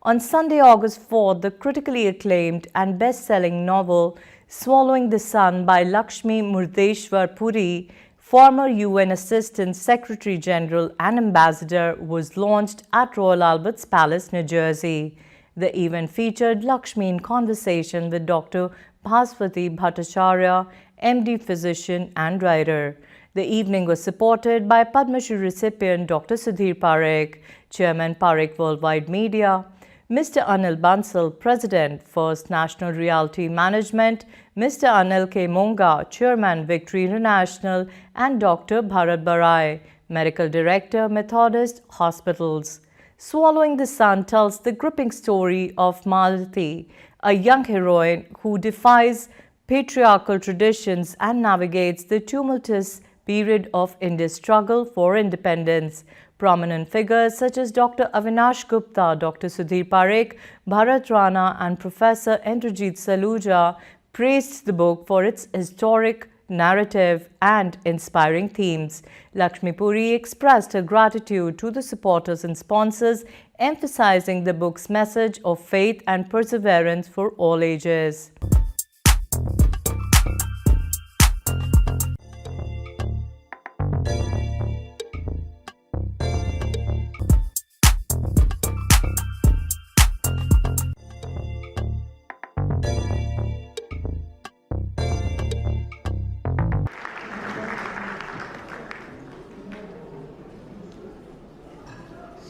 On Sunday, August 4th, the critically acclaimed and best-selling novel Swallowing the Sun by Lakshmi Puri, former UN Assistant Secretary General and Ambassador, was launched at Royal Albert's Palace, New Jersey. The event featured Lakshmi in conversation with Dr. Bhaswati Bhattacharya, MD, physician and writer. The evening was supported by Padma Shri recipient Dr. Sudhir Parekh, Chairman Parekh Worldwide Media, Mr. Anil Bansal, President, First National Realty Management, Mr. Anil K. Monga, Chairman, Victory International, and Dr. Bharat Barai, Medical Director, Methodist Hospitals. Swallowing the Sun tells the gripping story of Malati, a young heroine who defies patriarchal traditions and navigates the tumultuous period of India's struggle for independence. Prominent figures such as Dr. Avinash Gupta, Dr. Sudhir Parekh, Bharat Rana, and Professor Indrajit Saluja praised the book for its historic narrative and inspiring themes. Lakshmi Puri expressed her gratitude to the supporters and sponsors, emphasizing the book's message of faith and perseverance for all ages.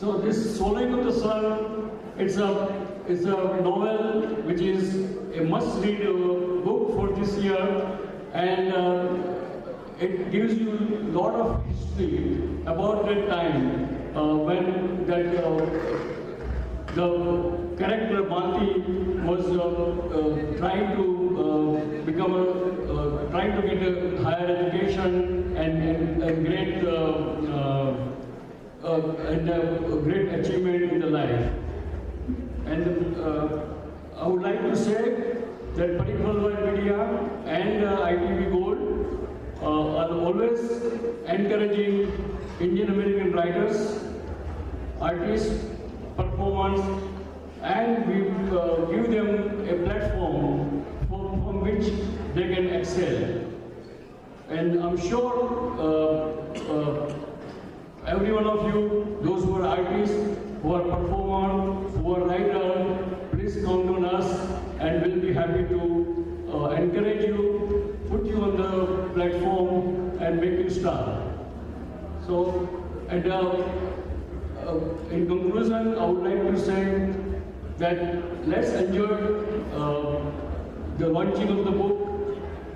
So this Swallowing of the Sun, it's a novel which is a must-read book for this year, and it gives you a lot of history about that time when that the character Malti was trying to become trying to get a higher education and great achievement in the life. And I would like to say that Parekh Worldwide Media and ITV Gold are always encouraging Indian American writers, artists, performers, and we give them a platform from which they can excel. And I'm sure every one of you, those who are artists, who are performers, who are writers, please count on us, and we'll be happy to encourage you, put you on the platform, and make you star. So, and in conclusion, I would like to say that let's enjoy the launching of the book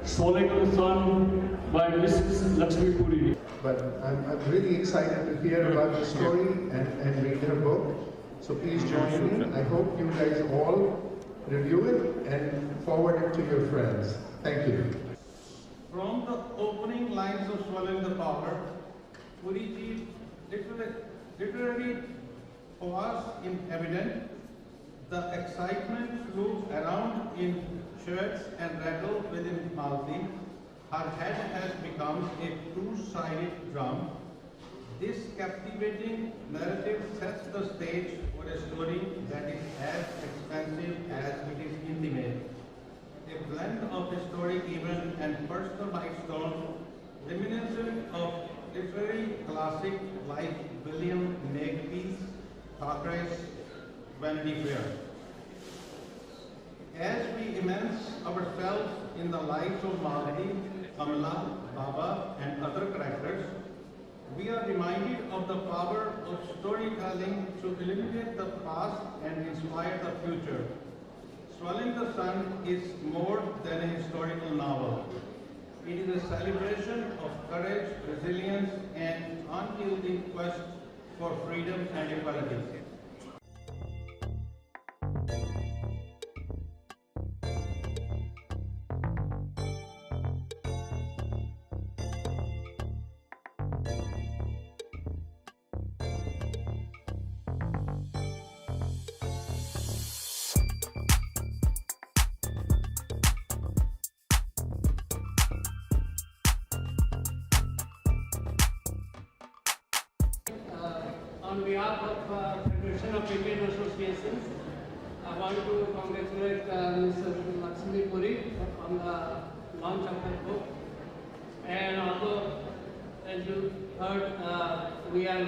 Swallowing the Sun by Mrs. Lakshmi Puri. But I'm really excited to hear about the story and read her book. So please join me. I hope you guys all review it and forward it to your friends. Thank you. From the opening lines of Swallowing the Power, Puriji literally was evident. The excitement flew around in shirts and rattled within Malti. Her head has become a two-sided drum. This captivating narrative sets the stage for a story that is as expansive as it is intimate. A blend of historic event and personal milestone, reminiscent of literary classic like William Makepeace Thackeray's Vanity Fair. As we immerse ourselves in the lives of Malati, Kamala, Baba, and other characters, we are reminded of the power of storytelling to illuminate the past and inspire the future. Swallowing the Sun is more than a historical novel. It is a celebration of courage, resilience, and unyielding quest for freedom and equality. on behalf of Federation of Indian Associations, I want to congratulate Mrs. Lakshmi Puri on the launch of her book. And although, as you heard, we are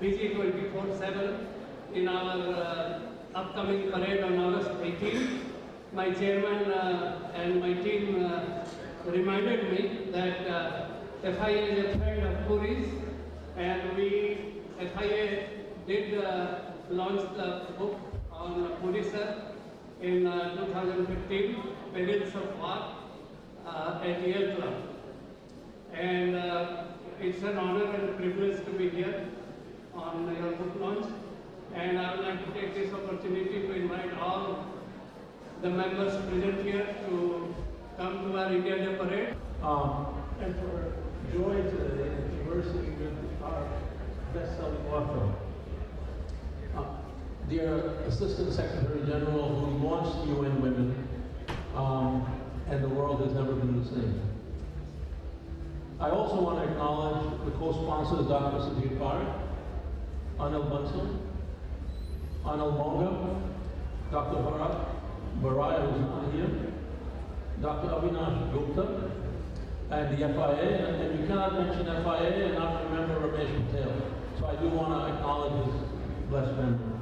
busy 24/7 in our upcoming parade on August 18th, my chairman and my team reminded me that FIA is a friend of Puri's, and FIA did launch the book on Puri sir in 2015, Perils of War at Yale Club. And it's an honor and privilege to be here on your book launch. And I would like to take this opportunity to invite all the members present here to come to our India Day parade. And for joy today and conversing with our best-selling author, dear Assistant Secretary General who launched UN Women, and the world has never been the same. I also want to acknowledge the co-sponsors, Dr. Sajid Parekh, Anil Bansal, Anil Monga, Dr. Baraya, who's not here, Dr. Avinash Gupta, and the FIA, and you cannot mention FIA and not remember Ramesh Patel. So I do want to acknowledge his blessed memory.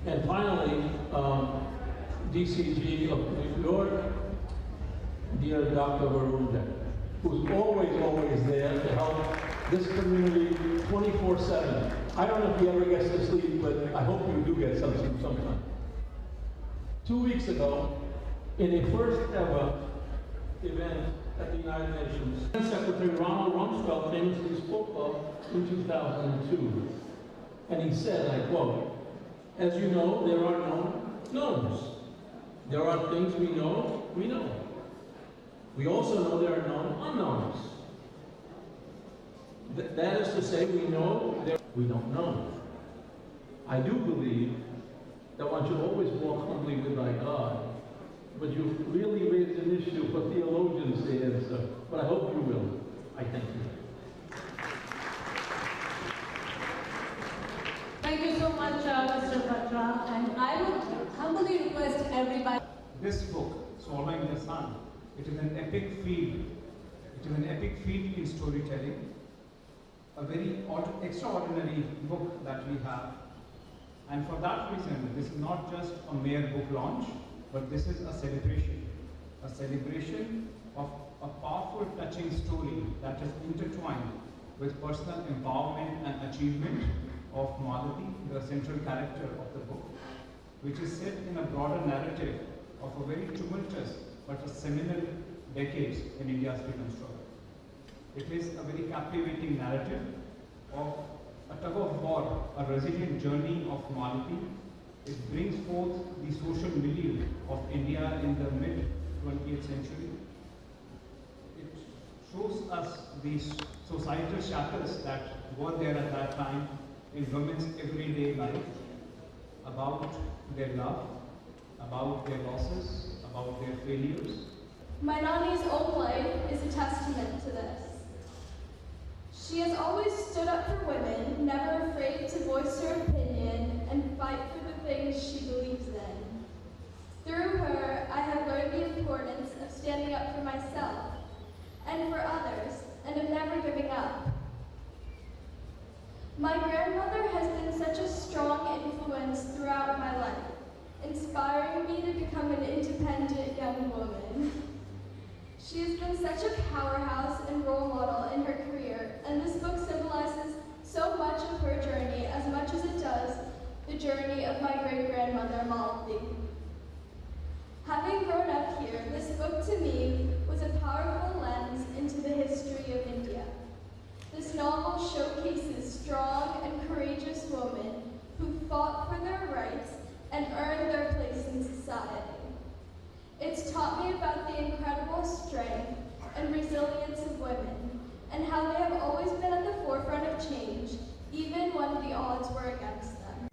And finally, DCG of New York, dear Dr. Varun Jain, who's always there to help this community 24/7. I don't know if he ever gets to sleep, but I hope you do get some sleep sometime. 2 weeks ago, in a first ever event at the United Nations, Secretary Ronald Rumsfeld famously spoke of in 2002. And he said, I quote, "As you know, there are no knowns. There are things we know. We also know there are known unknowns. That is to say, we know that we don't know." I do believe that one should always walk humbly with thy God, but you've really raised an issue for theologians to answer, but I hope you will. I thank you. Thank you so much, Mr. Patra, and I would humbly request everybody. This book, Swallowing the Sun, it is an epic feat. It is an epic feat in storytelling. A very extraordinary book that we have. And for that reason, this is not just a mere book launch, but this is a celebration. A celebration of a powerful, touching story that is intertwined with personal empowerment and achievement of Malati, the central character of the book, which is set in a broader narrative of a very tumultuous but a seminal decades in India's freedom struggle. It is a very captivating narrative of a tug of war, a resilient journey of Malati. It brings forth the social milieu of India in the mid-20th century. It shows us the societal shackles that were there at that time in women's everyday life, about their love, about their losses, about their failures. My Nani's own life is a testament to this. She has always stood up for women, never afraid to voice her opinion and fight for the things she believes in. Through her, I have learned the importance of standing up for myself and for others, and of never giving up. My grandmother has been such a strong influence throughout my life, inspiring me to become an independent young woman. She has been such a powerhouse and role model in her career, and this book symbolizes so much of her journey as much as it does the journey of my great-grandmother, Malati. Having grown up here, this book to me was a powerful lens into the history of India. This novel showcases strong and courageous women who fought for their rights and earned their place in society. It's taught me about the incredible strength and resilience of women, and how they have always been at the forefront of change, even when the odds were against them.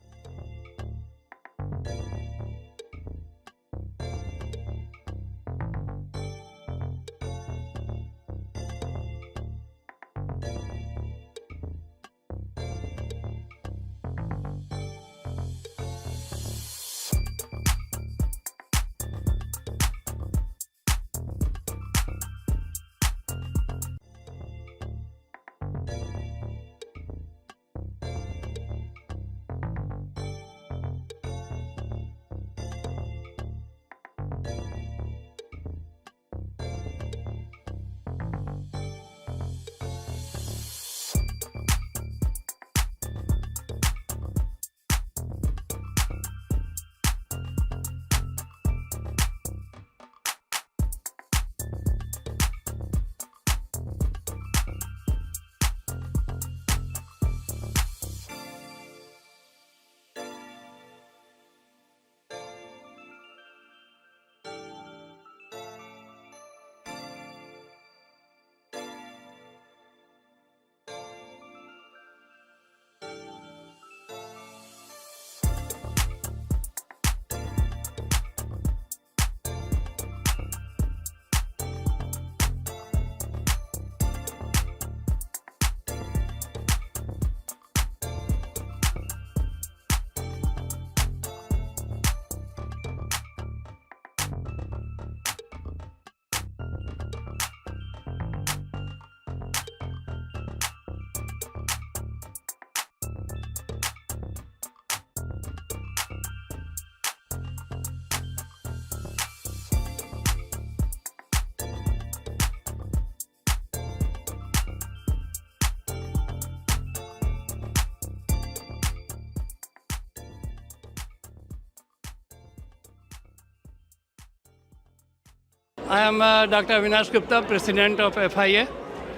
I am Dr. Avinash Gupta, President of FIA,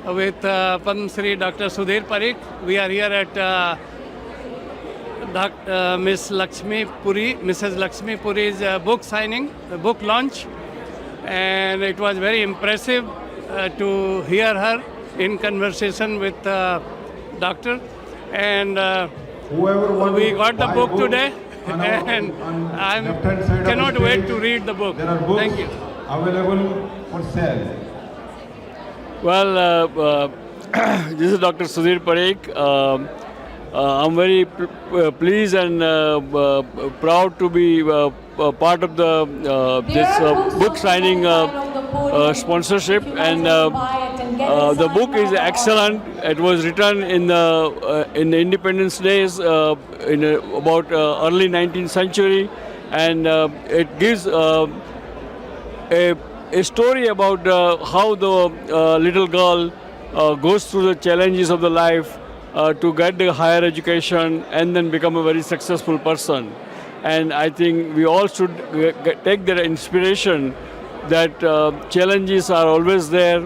with Padma Shri Dr. Sudhir Parikh. We are here at Miss Lakshmi Puri, Mrs. Lakshmi Puri's book signing, the book launch. And it was very impressive to hear her in conversation with doctor. And we got the book today, and I cannot wait to read the book. Thank you. Available for sale. Well, this is Dr. Sudhir Parikh. I'm very pleased and proud to be part of the this book signing sponsorship, and the book is excellent. It was written in the Independence days in about early 19th century, and it gives a story about how the little girl goes through the challenges of the life to get the higher education and then become a very successful person. And I think we all should take their inspiration that challenges are always there.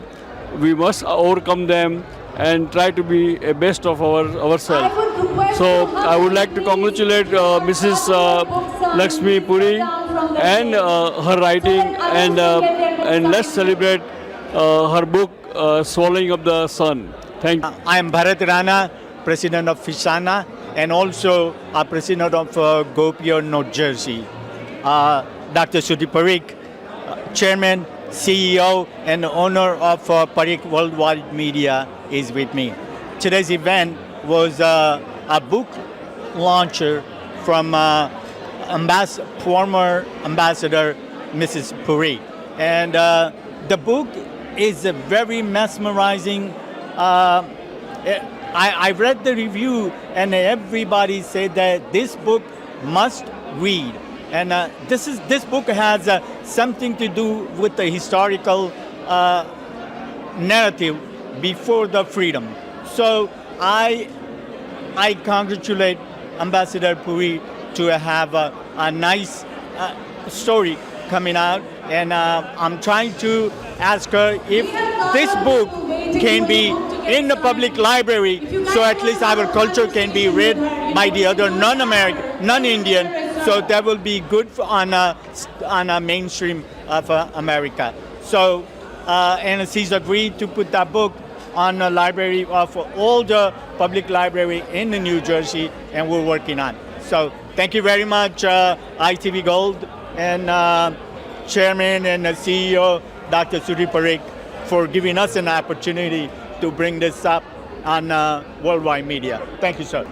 We must overcome them and try to be a best of ourselves. So I would like to congratulate Mrs. Lakshmi Puri and her writing, and let's celebrate her book, Swallowing of the Sun. Thank you. I am Bharat Rana, President of Fishana, and also President of Gopio, North Jersey. Dr. Sudhir Parikh, Chairman, CEO, and owner of Parikh Worldwide Media is with me. Today's event was a book launcher from former Ambassador Mrs. Puri. And the book is a very mesmerizing. I read the review, and everybody said that this book must read. And this book has something to do with the historical narrative before the freedom. So I congratulate Ambassador Puri to have a nice story coming out, and I'm trying to ask her if this book can be in the public library, so at least our culture can be read by the other non-American, non-Indian, so that will be good on a mainstream of America. So, and she's agreed to put that book on the library of all the public library in New Jersey, and we're working on. So thank you very much, ITV Gold and Chairman and CEO Dr. Sudhir Parikh for giving us an opportunity to bring this up on Worldwide Media. Thank you, sir.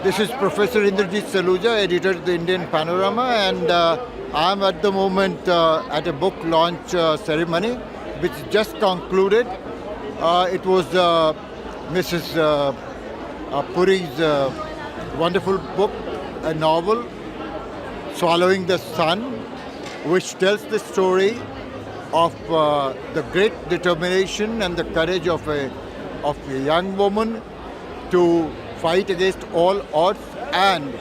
This is Professor Indrajit Saluja, editor of the Indian Panorama, and I'm at the moment at a book launch ceremony which just concluded. It was Mrs. Puri's wonderful book, a novel, Swallowing the Sun, which tells the story of the great determination and the courage of a young woman to fight against all odds and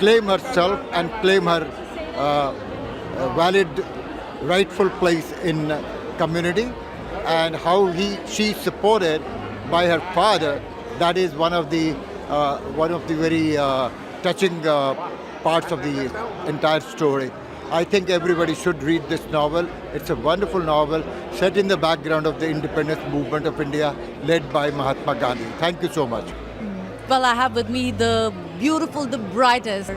claim herself and claim her valid, rightful place in community, and how she's supported by her father. That is one of the very touching parts of the entire story. I think everybody should read this novel. It's a wonderful novel set in the background of the independence movement of India led by Mahatma Gandhi. Thank you so much. Well, I have with me the beautiful, the brightest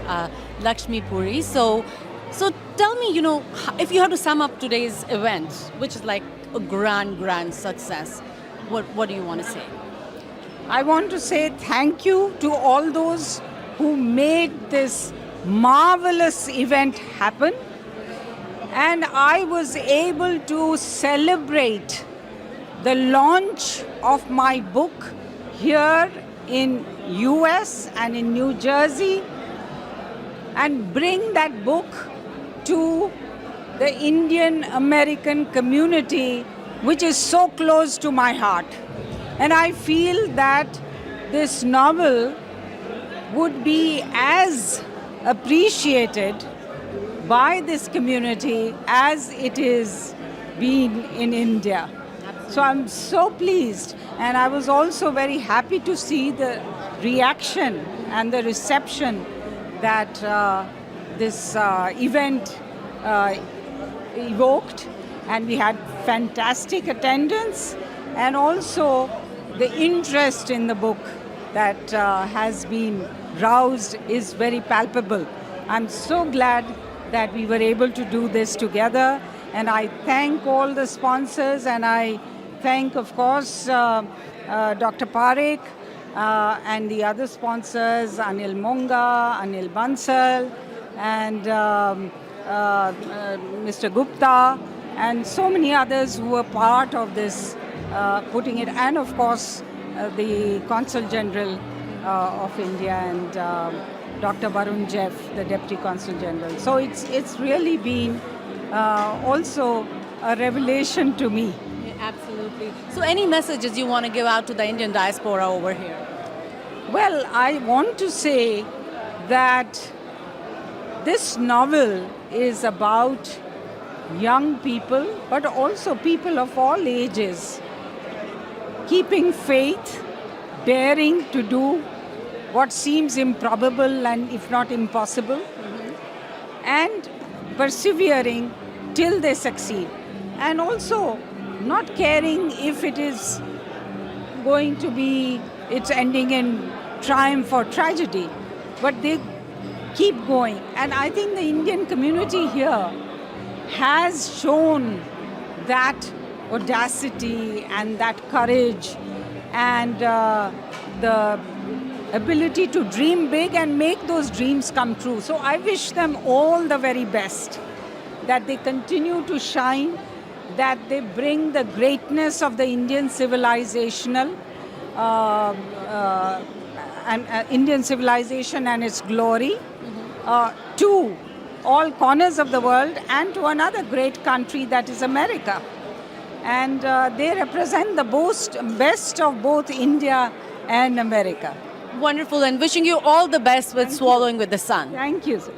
Lakshmi Puri. So tell me, if you had to sum up today's event, which is like a grand success, what do you want to say? I want to say thank you to all those who made this marvelous event happen. And I was able to celebrate the launch of my book here in US and in New Jersey, and bring that book to the Indian American community, which is so close to my heart. And I feel that this novel would be as appreciated by this community as it is been in India. So I'm so pleased, and I was also very happy to see the reaction and the reception that this event evoked, and we had fantastic attendance, and also the interest in the book that has been roused is very palpable. I'm so glad that we were able to do this together, and I thank all the sponsors, and I thank, of course, Dr. Parekh and the other sponsors, Anil Monga, Anil Bansal, and Mr. Gupta, and so many others who were part of this putting it, and of course the Consul General of India and Dr. Varun Jeff, the Deputy Consul General. So it's really been also a revelation to me. Yeah, absolutely. So any messages you want to give out to the Indian diaspora over here? Well, I want to say that this novel is about young people, but also people of all ages, keeping faith, daring to do what seems improbable and if not impossible, and persevering till they succeed. And also not caring if it is going to be, it's ending in triumph or tragedy, but they keep going. And I think the Indian community here has shown that audacity and that courage and the ability to dream big and make those dreams come true. So I wish them all the very best, that they continue to shine, that they bring the greatness of the Indian civilizational Indian civilization and its glory to all corners of the world and to another great country that is America. And they represent the best of both India and America. Wonderful, and wishing you all the best with Swallowing with the Sun. Thank you, sir.